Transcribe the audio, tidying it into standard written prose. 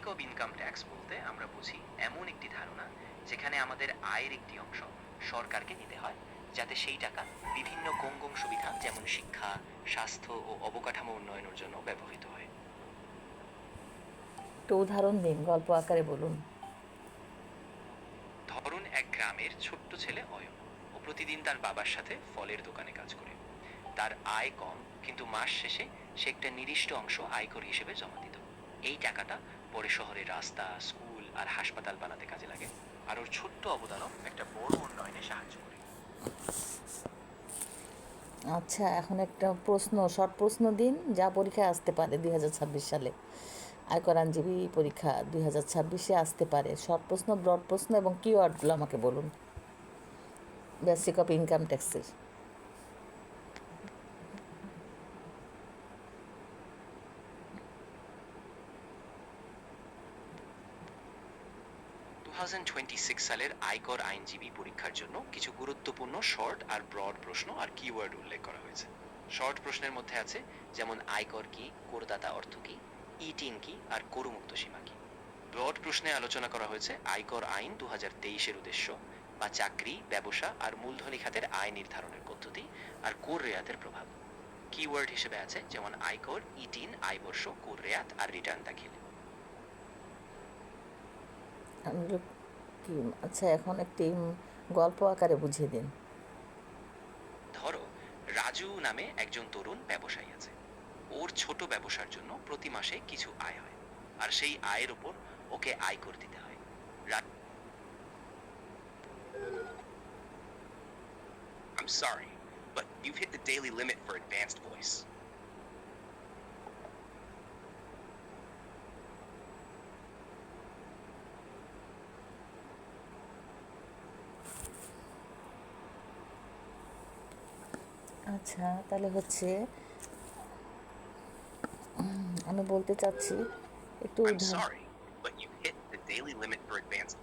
Basic of income tax বলতে আমরা বুঝি এমন একটি ধারণা যেখানে আমাদের আয়ের একটি অংশ সরকারকে দিতে হয়, যাতে সেই টাকা বিভিন্ন গঙ্গম সুবিধা যেমন শিক্ষা, স্বাস্থ্য ও অবকাঠামো উন্নয়নের জন্য ব্যবহৃত হয়। একটু উদাহরণ দিন, গল্প আকারে বলুন। ধরুন এক গ্রামের ছোট্ট ছেলে অয়ন, ও প্রতিদিন তার বাবার সাথে ফলের দোকানে কাজ করে। তার আয় কম, কিন্তু মাস শেষে সে একটা নির্দিষ্ট অংশ আয়কর হিসেবে জমা দিত। এই টাকাটা পরে শহরের রাস্তা, স্কুল আর হাসপাতাল বানাতে কাজে লাগে, আর ওর ছোট্ট অবদানও একটা বড় উন্নয়নে সাহায্য করে। আচ্ছা, এখন একটা প্রশ্ন, শর্ট প্রশ্ন দিন, যা পরীক্ষায় আসতে পারে 2026 সালে। আয়কর আইনজীবী পরীক্ষা 2026-এ আসতে পারে। শর্ট প্রশ্ন, ব্রড প্রশ্ন এবং কিওয়ার্ডগুলো আমাকে বলুন বেসিক অফ ইনকাম ট্যাক্সের। 2026 সালের আয়কর আইনজীবী পরীক্ষার জন্য কিছু গুরুত্বপূর্ণ শর্ট আর ব্রড প্রশ্ন আর কিওয়ার্ড উল্লেখ করা হয়েছে। শর্ট প্রশ্নের মধ্যে আছে যেমন আয়কর কি, করদাতা অর্থ কি, ইটিন কি, আর করমুক্ত সীমা কি। ব্রড প্রশ্নে আলোচনা করা হয়েছে আয়কর আইন 2023-এর উদ্দেশ্য, বা চাকরি, ব্যবসা আর মূলধনী খাতের আয় নির্ধারণের পদ্ধতি, আর কর রেয়াতের প্রভাব। কিওয়ার্ড হিসেবে আছে যেমন আয়কর, ইটিন, আয়বর্ষ, কর রেয়াত আর রিটার্ন দাখিল। কি? আচ্ছা, এখন একটি গল্প আকারে বুঝিয়ে দিন। ধরো, রাজু নামে একজন তরুণ ব্যবসায়ী আছে। ওর ছোট ব্যবসার জন্য প্রতি মাসে কিছু আয় হয়, আর সেই আয়ের উপর ওকে আয়কর দিতে হয়। I'm sorry, but you've hit the daily limit for advanced voice. আচ্ছা, তাহলে হচ্ছে আমি বলতে চাচ্ছি একটু I'm sorry, but you've hit the daily limit for advanced